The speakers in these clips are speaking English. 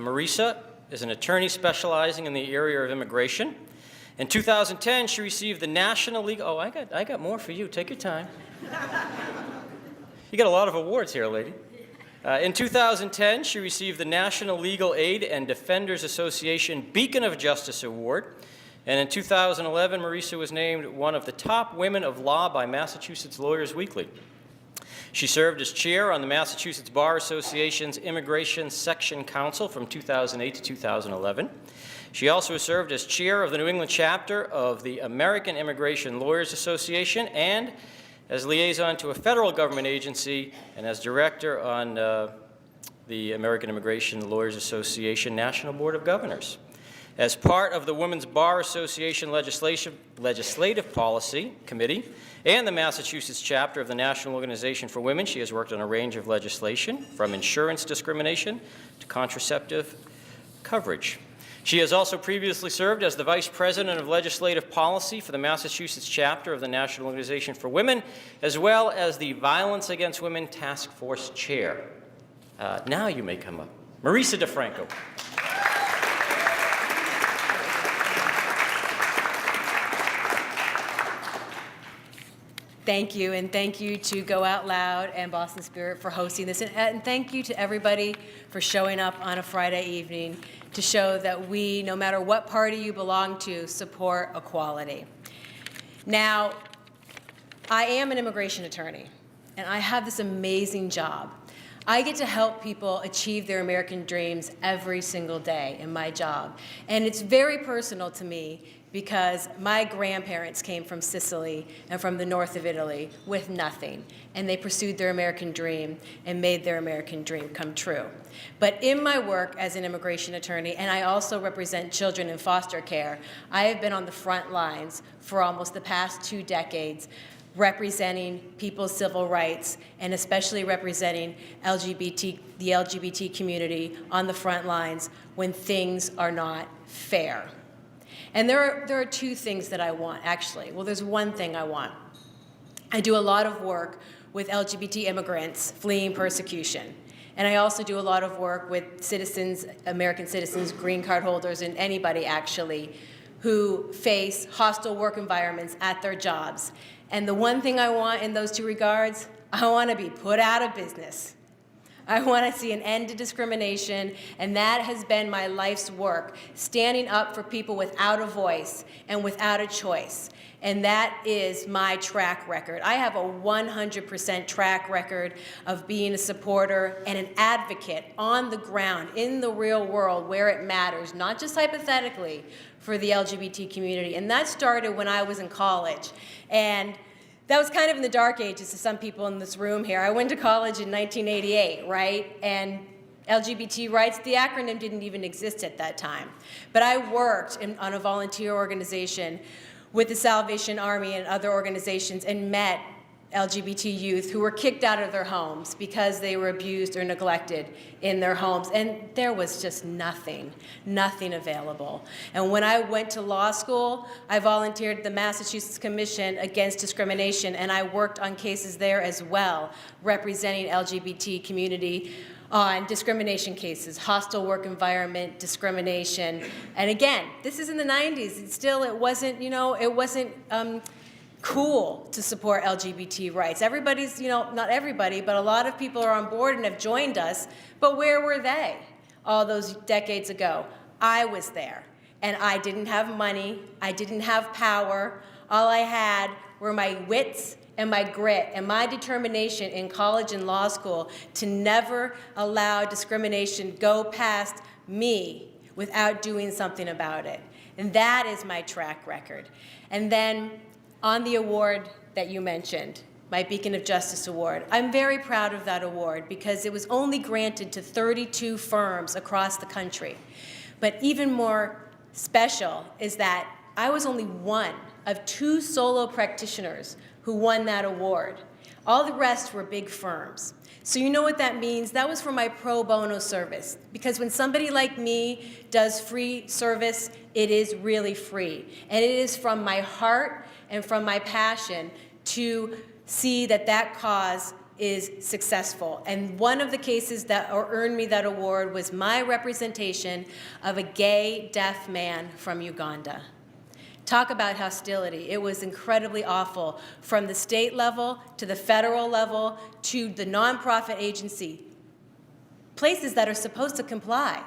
Marisa is an attorney specializing in the area of immigration. In 2010, she received the National Legal... Oh, I got more for you. Take your time. You got a lot of awards here, lady. In 2010, she received the National Legal Aid and Defenders Association Beacon of Justice Award. And in 2011, Marisa was named one of the top women of law by Massachusetts Lawyers Weekly. She served as chair on the Massachusetts Bar Association's Immigration Section Council from 2008 to 2011. She also served as chair of the New England chapter of the American Immigration Lawyers Association and as liaison to a federal government agency and as director on the American Immigration Lawyers Association National Board of Governors. As part of the Women's Bar Association Legislative Policy Committee and the Massachusetts chapter of the National Organization for Women, she has worked on a range of legislation, from insurance discrimination to contraceptive coverage. She has also previously served as the Vice President of Legislative Policy for the Massachusetts chapter of the National Organization for Women, as well as the Violence Against Women Task Force Chair. Now you may come up. Marisa DeFranco. Thank you, and thank you to Go Out Loud and Boston Spirit for hosting this, and thank you to everybody for showing up on a Friday evening to show that we, no matter what party you belong to, support equality. Now, I am an immigration attorney, and I have this amazing job. I get to help people achieve their American dreams every single day in my job, and it's very personal to me because my grandparents came from Sicily and from the north of Italy with nothing, and they pursued their American dream and made their American dream come true. But in my work as an immigration attorney, and I also represent children in foster care, I have been on the front lines for almost the past 2 decades, representing people's civil rights, and especially representing the LGBT community on the front lines when things are not fair. And there are 2 things that I want, actually. Well, there's one thing I want. I do a lot of work with LGBT immigrants fleeing persecution. And I also do a lot of work with citizens, American citizens, green card holders, and anybody, actually, who face hostile work environments at their jobs. And the one thing I want in those 2 regards, I want to be put out of business. I want to see an end to discrimination, and that has been my life's work, standing up for people without a voice and without a choice. And that is my track record. I have a 100% track record of being a supporter and an advocate on the ground, in the real world, where it matters, not just hypothetically, for the LGBT community. And that started when I was in college. And that was kind of in the dark ages to some people in this room here. I went to college in 1988, right? And LGBT rights, the acronym didn't even exist at that time. But I worked on a volunteer organization with the Salvation Army and other organizations and met LGBT youth who were kicked out of their homes because they were abused or neglected in their homes. And there was just nothing available. And when I went to law school, I volunteered at the Massachusetts Commission Against Discrimination, and I worked on cases there as well, representing LGBT community on discrimination cases, hostile work environment discrimination. And again, this is in the 90s. It wasn't cool to support LGBT rights. Everybody's, not everybody, but a lot of people are on board and have joined us, but where were they all those decades ago? I was there, and I didn't have money, I didn't have power. All I had were my wits and my grit and my determination in college and law school to never allow discrimination go past me without doing something about it. And that is my track record. And then on the award that you mentioned, my Beacon of Justice Award, I'm very proud of that award because it was only granted to 32 firms across the country. But even more special is that I was only one of 2 solo practitioners who won that award. All the rest were big firms. So you know what that means? That was for my pro bono service. Because when somebody like me does free service, it is really free. And it is from my heart and from my passion to see that cause is successful. And one of the cases that earned me that award was my representation of a gay deaf man from Uganda. Talk about hostility. It was incredibly awful, from the state level to the federal level to the nonprofit agency, places that are supposed to comply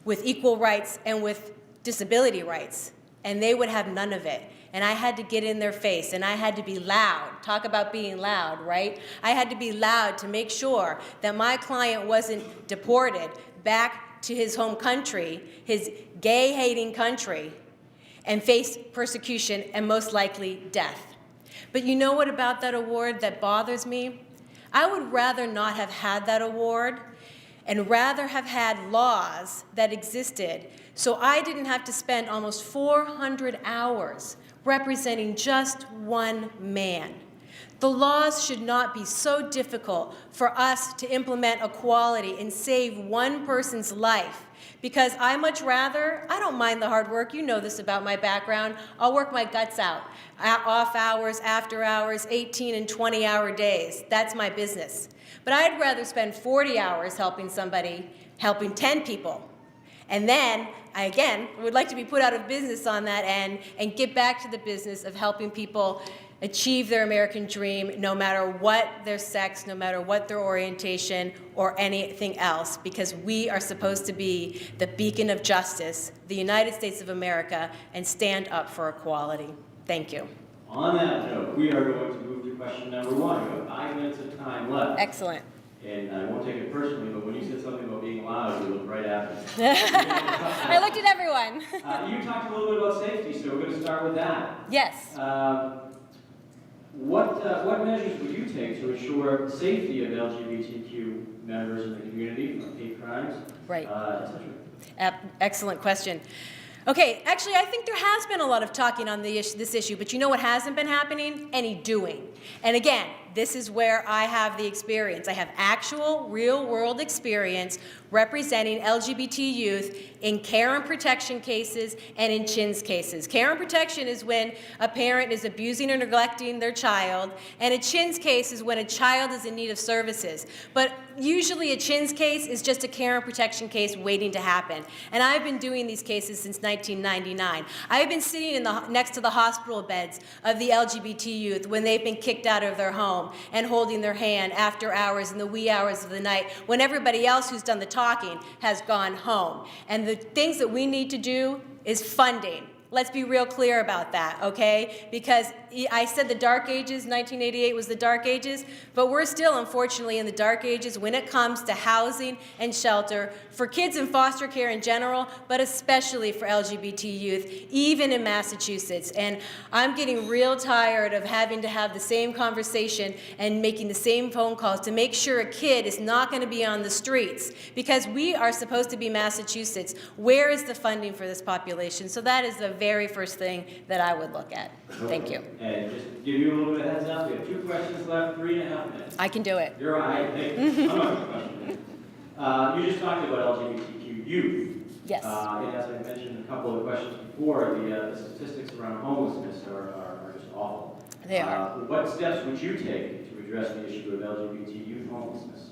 with equal rights and with disability rights, and they would have none of it. And I had to get in their face, and I had to be loud. Talk about being loud, right? I had to be loud to make sure that my client wasn't deported back to his home country, his gay-hating country, and face persecution and most likely death. But you know what about that award that bothers me? I would rather not have had that award and rather have had laws that existed so I didn't have to spend almost 400 hours representing just one man. The laws should not be so difficult for us to implement equality and save one person's life, because I don't mind the hard work. You know this about my background. I'll work my guts out. Off hours, after hours, 18 and 20-hour days. That's my business. But I'd rather spend 40 hours helping 10 people. And then, I, again, would like to be put out of business on that end and get back to the business of helping people achieve their American dream, no matter what their sex, no matter what their orientation, or anything else, because we are supposed to be the beacon of justice, the United States of America, and stand up for equality. Thank you. On that note, we are going to move to question number 1. We have 5 minutes of time left. Excellent. And I won't take it personally, but when you said something about being loud, you looked right at me. I looked at everyone. You talked a little bit about safety, so we're going to start with that. Yes. What measures would you take to ensure the safety of LGBTQ members in the community from hate crimes, right, etc.? Excellent question. Okay, actually, I think there has been a lot of talking on this issue, but you know what hasn't been happening? Any doing. And again, this is where I have the experience. I have actual, real-world experience representing LGBT youth in care and protection cases and in CHINS cases. Care and protection is when a parent is abusing or neglecting their child, and a CHINS case is when a child is in need of services. But usually a CHINS case is just a care and protection case waiting to happen. And I've been doing these cases since 1999. I've been sitting next to the hospital beds of the LGBT youth when they've been kicked out of their home and holding their hand after hours in the wee hours of the night when everybody else who's done the talking has gone home. And the things that we need to do is funding. Let's be real clear about that, okay? Because I said the dark ages, 1988 was the dark ages, but we're still, unfortunately, in the dark ages when it comes to housing and shelter for kids in foster care in general, but especially for LGBT youth, even in Massachusetts. And I'm getting real tired of having to have the same conversation and making the same phone calls to make sure a kid is not going to be on the streets, because we are supposed to be Massachusetts. Where is the funding for this population? So that is the very first thing that I would look at. Thank you. And just to give you a little bit of heads up, we have 2 questions left, 3.5 minutes. I can do it. You're right. Hey, I'm not questioning. You just talked about LGBTQ youth. Yes. And as I mentioned a couple of questions before, the statistics around homelessness are just awful. They are. What steps would you take to address the issue of LGBT youth homelessness?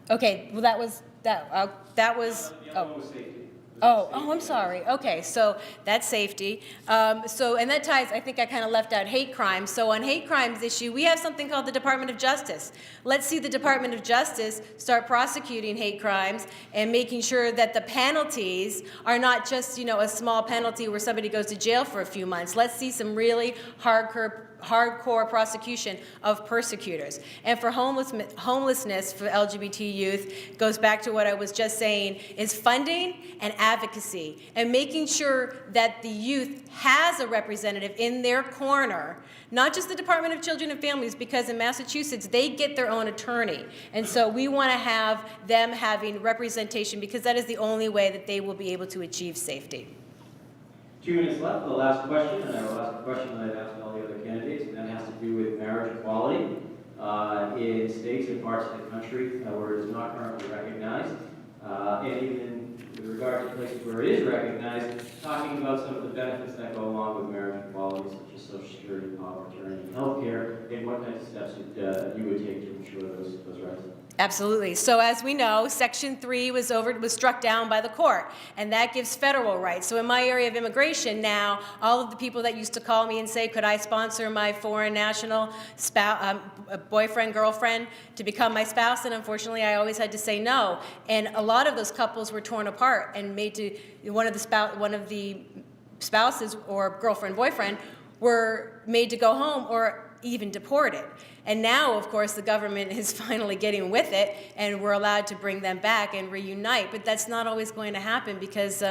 Okay. Well, that was. The other one was safety. I'm sorry. Okay, so that's safety. And that ties, I think I kind of left out hate crimes. So on hate crimes issue, we have something called the Department of Justice. Let's see the Department of Justice start prosecuting hate crimes and making sure that the penalties are not just, a small penalty where somebody goes to jail for a few months. Let's see some really hardcore prosecution of persecutors. And for homelessness for LGBT youth, goes back to what I was just saying, is funding and advocacy, and making sure that the youth has a representative in their corner, not just the Department of Children and Families, because in Massachusetts, they get their own attorney. And so we want to have them having representation, because that is the only way that they will be able to achieve safety. 2 minutes left for the last question, and I will ask a question that I've asked all the other candidates, and that has to do with marriage equality in states and parts of the country where it is not currently recognized, and even with regard to places where it is recognized, talking about some of the benefits that go along with marriage equality, such as Social Security, power of attorney, and health care, and what kinds of steps you would take to ensure those rights? Absolutely. So as we know, Section 3 was struck down by the court, and that gives federal rights. So in my area of immigration now, all of the people that used to call me and say, could I sponsor my foreign national boyfriend, girlfriend to become my spouse? And unfortunately, I always had to say no. And a lot of those couples were torn apart and made to, one of the spouses or girlfriend, boyfriend were made to go home or even deported. And now, of course, the government is finally getting with it, and we're allowed to bring them back and reunite. But that's not always going to happen because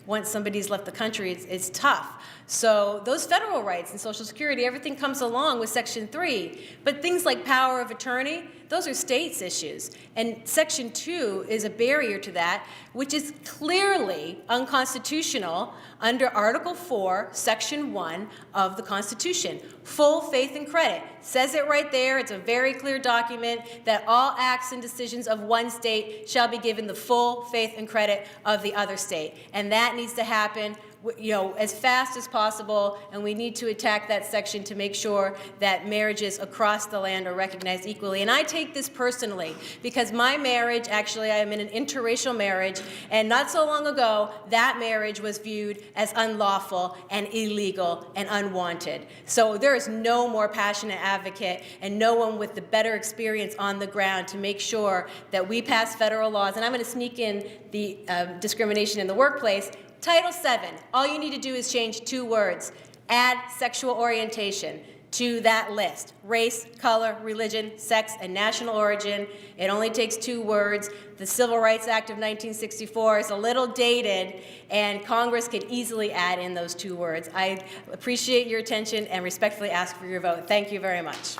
once somebody's left the country, it's tough. So those federal rights and Social Security, everything comes along with Section 3. But things like power of attorney, those are states' issues. And Section 2 is a barrier to that, which is clearly unconstitutional under Article 4, Section 1 of the Constitution. Full faith and credit. Says it right there. It's a very clear document that all acts and decisions of one state shall be given the full faith and credit of the other state. And that needs to happen, you know, as fast as possible, and we need to attack that section to make sure that marriages across the land are recognized equally. And I take this personally because my marriage, actually I am in an interracial marriage, and not so long ago that marriage was viewed as unlawful and illegal and unwanted. So there is no more passionate advocate and no one with the better experience on the ground to make sure that we pass federal laws. And I'm going to sneak in the discrimination in the workplace. Title VII, all you need to do is change 2 words. Add sexual orientation to that list. Race, color, religion, sex, and national origin. It only takes 2 words. The Civil Rights Act of 1964 is a little dated, and Congress could easily add in those 2 words. I appreciate your attention and respectfully ask for your vote. Thank you very much.